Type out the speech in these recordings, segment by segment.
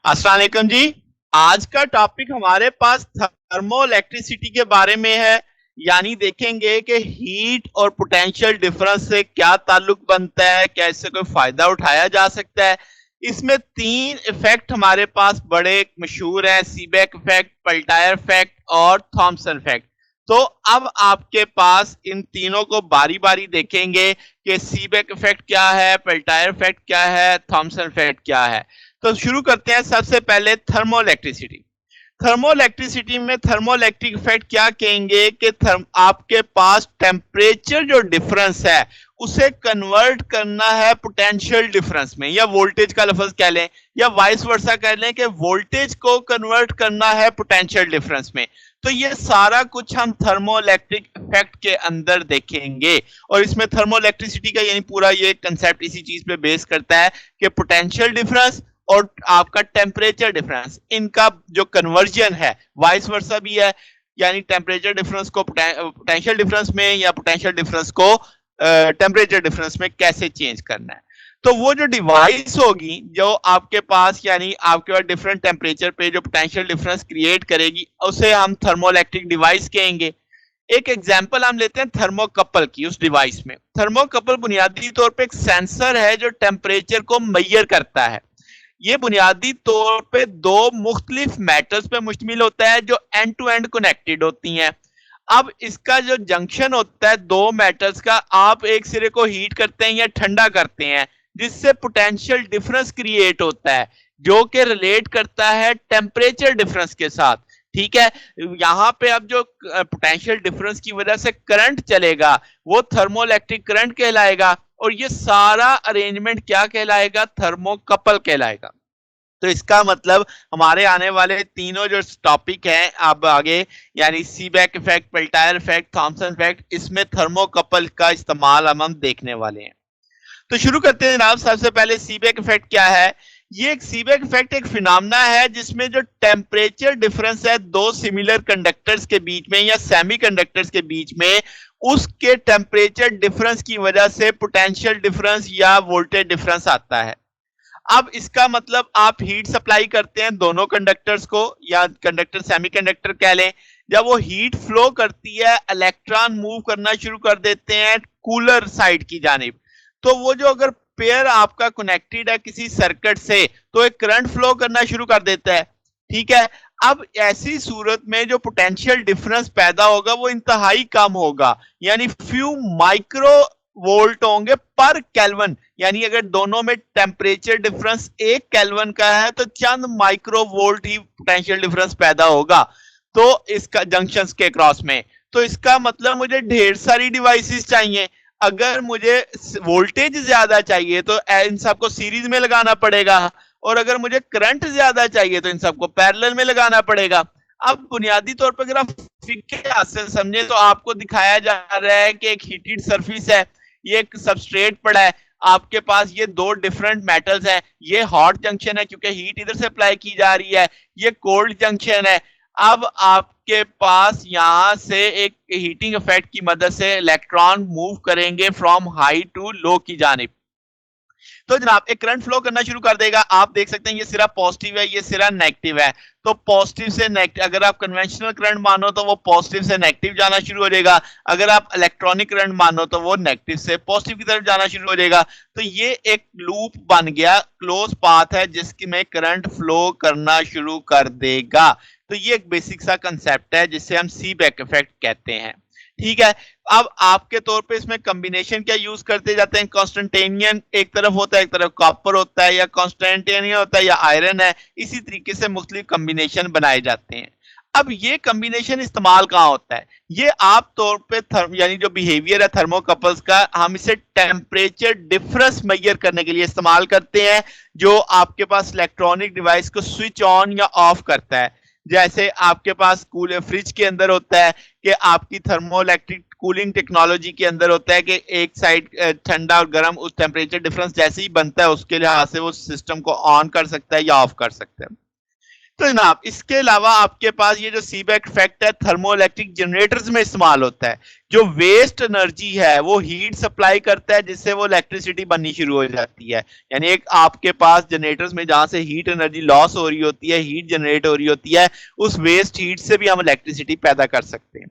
अस्सलाम वालेकुम जी। आज का टॉपिक हमारे पास थर्मो इलेक्ट्रिसिटी के बारे में है। यानी देखेंगे कि हीट और पोटेंशियल डिफरेंस से क्या ताल्लुक बनता है, क्या इससे कोई फायदा उठाया जा सकता है। इसमें तीन इफेक्ट हमारे पास बड़े मशहूर हैं, सीबेक इफेक्ट, पेल्टायर इफेक्ट और थॉमसन इफेक्ट। तो अब आपके पास इन तीनों को बारी बारी देखेंगे कि सीबेक इफेक्ट क्या है, पेल्टायर इफेक्ट क्या है, थॉमसन इफेक्ट क्या है। तो शुरू करते हैं सबसे पहले थर्मो इलेक्ट्रिसिटी। थर्मो इलेक्ट्रिसिटी में थर्मो इलेक्ट्रिक इफेक्ट क्या कहेंगे कि आपके पास टेम्परेचर जो डिफरेंस है उसे कन्वर्ट करना है पोटेंशियल डिफरेंस में, या वोल्टेज का लफ्ज कह लें या वाइस वर्सा कह लें कि वोल्टेज को कन्वर्ट करना है पोटेंशियल डिफरेंस में। तो ये सारा कुछ हम थर्मो इलेक्ट्रिक इफेक्ट के अंदर देखेंगे। और इसमें थर्मो इलेक्ट्रिसिटी का यानी पूरा ये कंसेप्ट इसी चीज पे बेस करता है कि पोटेंशियल डिफरेंस और आपका टेम्परेचर डिफरेंस, इनका जो कन्वर्जन है वाइस वर्सा भी है। यानी टेम्परेचर डिफरेंस को पोटेंशियल डिफरेंस में या पोटेंशियल डिफरेंस को टेम्परेचर डिफरेंस में कैसे चेंज करना है। तो वो जो डिवाइस होगी जो आपके पास, यानी आपके पास डिफरेंट टेम्परेचर पे जो पोटेंशियल डिफरेंस क्रिएट करेगी, उसे हम थर्मोइलेक्ट्रिक डिवाइस कहेंगे। एक एग्जांपल हम लेते हैं थर्मोकपल की। उस डिवाइस में थर्मोकपल बुनियादी तौर पे एक सेंसर है जो टेम्परेचर को मेजर करता है। ये बुनियादी तौर पे दो मुख्तलिफ मेटल्स पे मुश्तमिल होता है जो एंड टू एंड कनेक्टेड होती हैं। अब इसका जो जंक्शन होता है दो मेटल्स का, आप एक सिरे को हीट करते हैं या ठंडा करते हैं, जिससे पोटेंशियल डिफरेंस क्रिएट होता है जो कि रिलेट करता है टेम्परेचर डिफरेंस के साथ। ठीक है, यहाँ पे अब जो पोटेंशियल डिफरेंस की वजह से करंट चलेगा वो थर्मोइलेक्ट्रिक करंट कहलाएगा, और ये सारा अरेंजमेंट क्या कहलाएगा? थर्मोकपल कहलाएगा। तो इसका मतलब हमारे आने वाले तीनों जो टॉपिक हैं अब आगे, यानी Seebeck effect, Peltier effect, Thomson effect, इसमें थर्मोकपल का इस्तेमाल हम देखने वाले हैं। तो शुरू करते हैं जनाब। सबसे पहले सीबेक इफेक्ट क्या है? ये एक सीबेक इफेक्ट एक फिनोमेना है जिसमें जो टेम्परेचर डिफरेंस है दो सिमिलर कंडक्टर्स के बीच में या सेमीकंडक्टर्स के बीच में, उसके टेम्परेचर डिफरेंस की वजह से पोटेंशियल डिफरेंस या वोल्टेज डिफरेंस आता है। अब इसका मतलब आप हीट सप्लाई करते हैं दोनों कंडक्टर्स को, या कंडक्टर सेमीकंडक्टर कह लें। जब वो हीट फ्लो करती है, इलेक्ट्रॉन मूव करना शुरू कर देते हैं कूलर साइड की जानिब। तो वो जो अगर पेयर आपका कनेक्टेड है किसी सर्किट से, तो एक करंट फ्लो करना शुरू कर देता है। ठीक है, अब ऐसी सूरत में जो पोटेंशियल डिफरेंस पैदा होगा वो इंतहाई कम होगा, यानी फ्यू माइक्रो वोल्ट होंगे पर केल्विन। यानी अगर दोनों में टेम्परेचर डिफरेंस 1 केल्विन का है तो चंद माइक्रो वोल्ट ही पोटेंशियल डिफरेंस पैदा होगा तो इसका जंक्शंस के क्रॉस में। तो इसका मतलब मुझे ढेर सारी डिवाइसेस चाहिए। अगर मुझे वोल्टेज ज्यादा चाहिए तो इन सबको सीरीज में लगाना पड़ेगा, और अगर मुझे करंट ज्यादा चाहिए तो इन सबको पैरेलल में लगाना पड़ेगा। अब बुनियादी तौर पर अगर आप फिक्र से समझे तो आपको दिखाया जा रहा है कि एक हीटेड सरफेस है, ये एक सबस्ट्रेट पड़ा है, आपके पास ये दो डिफरेंट मेटल्स हैं। ये हॉट जंक्शन है क्योंकि हीट इधर से अप्लाई की जा रही है, ये कोल्ड जंक्शन है। अब आपके पास यहां से एक हीटिंग इफेक्ट की मदद से इलेक्ट्रॉन मूव करेंगे फ्रॉम हाई टू लो की जानिब। तो जनाब एक करंट फ्लो करना शुरू कर देगा। आप देख सकते हैं ये सिरा पॉजिटिव है, ये सिरा नेगेटिव है। तो पॉजिटिव से नेगेटिव, अगर आप कन्वेंशनल करंट मानो तो वो पॉजिटिव से नेगेटिव जाना शुरू हो जाएगा। अगर आप इलेक्ट्रॉनिक करंट मानो तो वो नेगेटिव से पॉजिटिव की तरफ जाना शुरू हो जाएगा। तो ये एक लूप बन गया, क्लोज पाथ है जिसकी में करंट फ्लो करना शुरू कर देगा। तो ये एक बेसिक सा कंसेप्ट है जिसे हम सीबेक इफेक्ट कहते हैं। ठीक है, अब आपके तौर पे इसमें कॉम्बिनेशन क्या यूज करते जाते हैं? कॉन्स्टेंटेनियन एक तरफ होता है, एक तरफ कॉपर होता है, या कॉन्स्टेंटेनियन होता है या आयरन है। इसी तरीके से मुख्तलिफ कॉम्बिनेशन बनाए जाते हैं। अब ये कॉम्बिनेशन इस्तेमाल कहाँ होता है? ये आप तौर पे यानी जो बिहेवियर है थर्मोकपल्स का, हम इसे टेम्परेचर डिफरेंस मेजर करने के लिए इस्तेमाल करते हैं, जो आपके पास इलेक्ट्रॉनिक डिवाइस को स्विच ऑन या ऑफ करता है। जैसे आपके पास कूलर फ्रिज के अंदर होता है कि आपकी थर्मोइलेक्ट्रिक कूलिंग टेक्नोलॉजी के अंदर होता है कि एक साइड ठंडा और गर्म, उस टेम्परेचर डिफरेंस जैसे ही बनता है उसके लिहाज से वो सिस्टम को ऑन कर सकता है या ऑफ कर सकता है। तो जनाब इसके अलावा आपके पास ये जो सीबेक इफेक्ट है थर्मोइलेक्ट्रिक जनरेटर्स में इस्तेमाल होता है। जो वेस्ट एनर्जी है वो हीट सप्लाई करता है जिससे वो इलेक्ट्रिसिटी बननी शुरू हो जाती है। यानी एक आपके पास जनरेटर्स में जहां से हीट एनर्जी लॉस हो रही होती है, हीट जनरेट हो रही होती है, उस वेस्ट हीट से भी हम इलेक्ट्रिसिटी पैदा कर सकते हैं।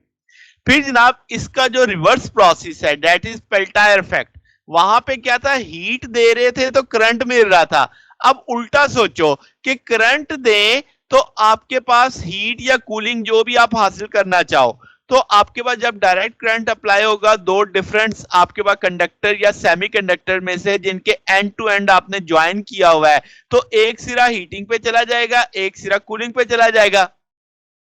फिर जनाब इसका जो रिवर्स प्रोसेस है दैट इज पेल्टायर इफेक्ट। वहां पे क्या था, हीट दे रहे थे तो करंट मिल रहा था। अब उल्टा सोचो कि करंट दें तो आपके पास हीट या कूलिंग जो भी आप हासिल करना चाहो, तो आपके पास जब डायरेक्ट करंट अप्लाई होगा, दो डिफरेंस आपके पास कंडक्टर या सेमीकंडक्टर में से जिनके एंड टू एंड आपने ज्वाइन किया हुआ है, तो एक सिरा हीटिंग पे चला जाएगा, एक सिरा कूलिंग पे चला जाएगा।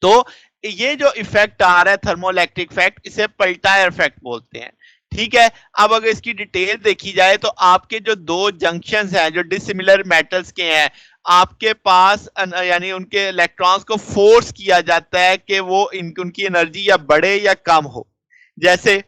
तो ये जो इफेक्ट आ रहा है थर्मोइलेक्ट्रिक इफेक्ट, इसे पेल्टायर इफेक्ट बोलते हैं। ठीक है, अब अगर इसकी डिटेल देखी जाए तो आपके जो दो जंक्शंस हैं जो डिसिमिलर मेटल्स के हैं, आपके पास यानी उनके इलेक्ट्रॉन्स को फोर्स किया जाता है कि वो उनकी एनर्जी या बढ़े या कम हो। जैसे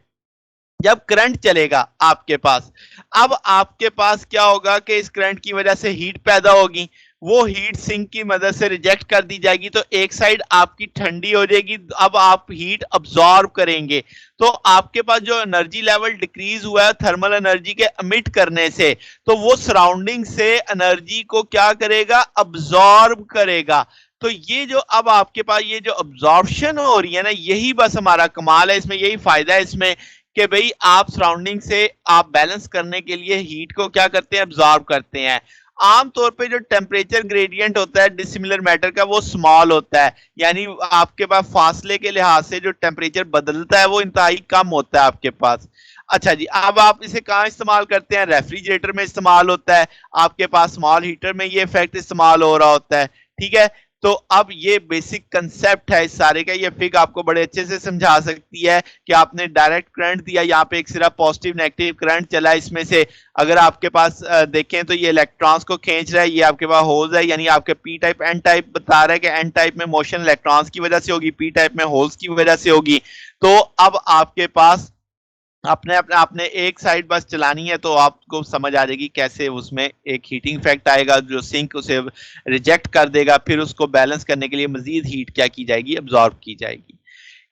जब करंट चलेगा आपके पास, अब आपके पास क्या होगा कि इस करंट की वजह से हीट पैदा होगी, वो हीट सिंक की मदद से रिजेक्ट कर दी जाएगी, तो एक साइड आपकी ठंडी हो जाएगी, अब आप हीट अब्सॉर्ब करेंगे। तो आपके पास जो एनर्जी लेवल डिक्रीज हुआ है थर्मल एनर्जी के अमिट करने से, तो वो सराउंडिंग से एनर्जी को क्या करेगा, अब्सॉर्ब करेगा। तो ये जो अब आपके पास ये जो अब्जॉर्प्शन हो रही है ना, यही बस हमारा कमाल है इसमें, यही फायदा है इसमें कि भाई आप सराउंडिंग से आप बैलेंस करने के लिए हीट को क्या करते हैं, अब्सॉर्ब करते हैं। आमतौर पे जो टेम्परेचर ग्रेडियंट होता है डिसिमिलर मैटर का वो स्मॉल होता है, यानी आपके पास फासले के लिहाज से जो टेम्परेचर बदलता है वो इंतहाई कम होता है आपके पास। अच्छा जी, अब आप इसे कहाँ इस्तेमाल करते हैं, रेफ्रिजरेटर में इस्तेमाल होता है, आपके पास स्मॉल हीटर में ये इफेक्ट इस्तेमाल हो रहा होता है। ठीक है, तो अब ये बेसिक कंसेप्ट है इस सारे का, ये फिग आपको बड़े अच्छे से समझा सकती है कि आपने डायरेक्ट करंट दिया, यहाँ पे एक सिर्फ पॉजिटिव नेगेटिव करंट चला, इसमें से अगर आपके पास देखें तो ये इलेक्ट्रॉन्स को खींच रहा है, ये आपके पास होल्स है, यानी आपके पी टाइप एन टाइप बता रहा है कि एन टाइप में मोशन इलेक्ट्रॉन्स की वजह से होगी, पी टाइप में होल्स की वजह से होगी। तो अब आपके पास आपने एक साइड बस चलानी है तो आपको समझ आ जाएगी कैसे उसमें एक हीटिंग इफेक्ट आएगा जो सिंक उसे रिजेक्ट कर देगा, फिर उसको बैलेंस करने के लिए मजीद हीट क्या की जाएगी, अब्सॉर्ब की जाएगी।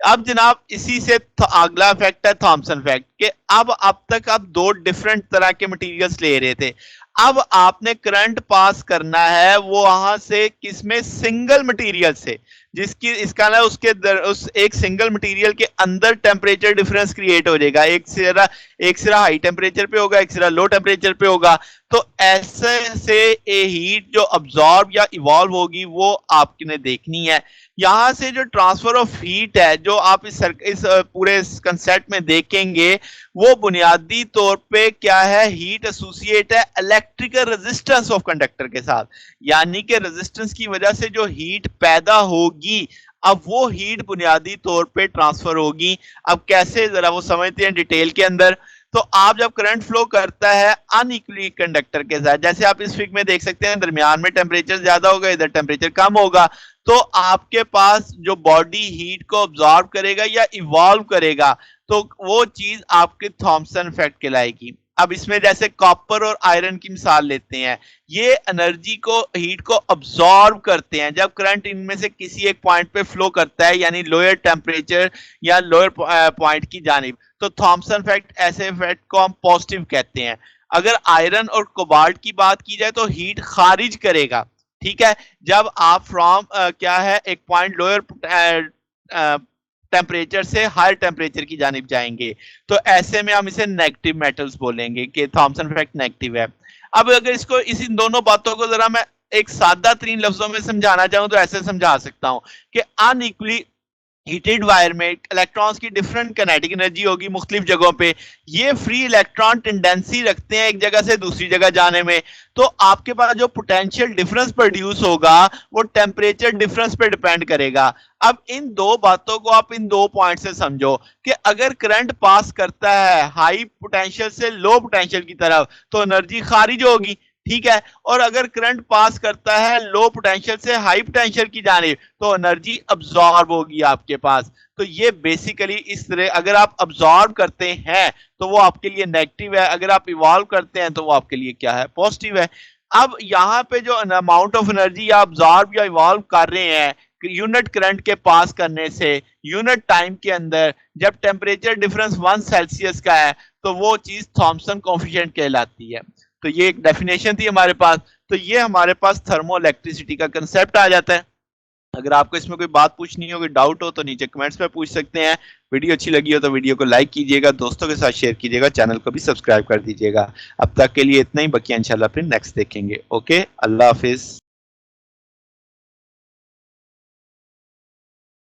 अब जनाब इसी से अगला इफेक्ट है थॉमसन इफेक्ट कि अब तक आप दो डिफरेंट तरह के मटेरियल्स ले रहे थे, अब आपने करंट पास करना है वो वहां से किसमें, सिंगल मटेरियल से, जिसकी इसका ना उस एक सिंगल मटेरियल के अंदर टेम्परेचर डिफरेंस क्रिएट हो जाएगा, एक सिरा हाई टेम्परेचर पे होगा, एक सिरा लो टेम्परेचर पे होगा। तो ऐसे से ए हीट जो अब्सॉर्ब या इवॉल्व होगी वो आपने देखनी है। यहां से जो ट्रांसफर ऑफ हीट है जो आप इस पूरे कंसेप्ट में देखेंगे, वो बुनियादी तौर पे क्या है, हीट एसोसिएट है इलेक्ट्रिकल रेजिस्टेंस ऑफ कंडक्टर के साथ, यानी कि रेजिस्टेंस की वजह से जो हीट पैदा होगी, अब वो हीट बुनियादी तौर पे ट्रांसफर होगी। अब कैसे, जरा वो समझते हैं डिटेल के अंदर। तो आप जब करंट फ्लो करता है अनइक्वली कंडक्टर के साथ, जैसे आप इस फिग में देख सकते हैं, दरमियान में टेम्परेचर ज्यादा होगा, इधर टेम्परेचर कम होगा, तो आपके पास जो बॉडी हीट को ऑब्जॉर्व करेगा या इवॉल्व करेगा, तो वो चीज आपके थॉमसन इफेक्ट कहलाएगी। अब इसमें जैसे कॉपर और आयरन की मिसाल लेते हैं, ये एनर्जी को, हीट को अब्सॉर्ब करते हैं जब करंट इनमें से किसी एक पॉइंट पे फ्लो करता है, यानी लोअर टेम्परेचर या लोअर पॉइंट की जानिब, तो थॉमसन इफेक्ट, ऐसे इफेक्ट को हम पॉजिटिव कहते हैं। अगर आयरन और कोबाल्ट की बात की जाए तो हीट खारिज करेगा। ठीक है, जब आप फ्रॉम क्या है एक पॉइंट लोअर टेम्परेचर से हायर टेम्परेचर की जानिब जाएंगे, तो ऐसे में हम इसे नेगेटिव मेटल्स बोलेंगे कि थॉमसन इफेक्ट नेगेटिव है। अब अगर इसको इन दोनों बातों को जरा मैं एक सादा तरीन लफ्जों में समझाना चाहूं तो ऐसे समझा सकता हूं कि अनइक्वली हीटेड वायर में इलेक्ट्रॉन्स की डिफरेंट काइनेटिक एनर्जी होगी मुख्तलिफ जगहों पे, ये फ्री इलेक्ट्रॉन टेंडेंसी रखते हैं एक जगह से दूसरी जगह जाने में, तो आपके पास जो पोटेंशियल डिफरेंस प्रोड्यूस होगा वो टेम्परेचर डिफरेंस पे डिपेंड करेगा। अब इन दो बातों को आप इन दो पॉइंट से समझो कि अगर करंट पास करता है हाई पोटेंशियल से लो पोटेंशियल की तरफ तो एनर्जी खारिज होगी। ठीक है, और अगर करंट पास करता है लो पोटेंशियल से हाई पोटेंशियल की जानिब तो एनर्जी अब्सॉर्ब होगी आपके पास। तो ये बेसिकली इस तरह, अगर आप अब्सॉर्ब करते हैं तो वो आपके लिए नेगेटिव है, अगर आप इवॉल्व करते हैं तो वो आपके लिए क्या है, पॉजिटिव है। अब यहाँ पे जो अमाउंट ऑफ एनर्जी आप अब्जॉर्ब या इवॉल्व कर रहे हैं यूनिट करंट के पास करने से यूनिट टाइम के अंदर, जब टेम्परेचर डिफरेंस 1 सेल्सियस का है तो वो चीज थॉमसन कोफिशिएंट कहलाती है। तो ये एक डेफिनेशन थी हमारे पास। तो ये हमारे पास थर्मो इलेक्ट्रिसिटी का कंसेप्ट आ जाता है। अगर आपको इसमें कोई बात पूछनी हो, कोई डाउट हो तो नीचे कमेंट्स में पूछ सकते हैं। वीडियो अच्छी लगी हो तो वीडियो को लाइक कीजिएगा, दोस्तों के साथ शेयर कीजिएगा, चैनल को भी सब्सक्राइब कर दीजिएगा। अब तक के लिए इतना ही, बाकी इंशाल्लाह फिर नेक्स्ट देखेंगे। ओके, अल्लाह हाफिज।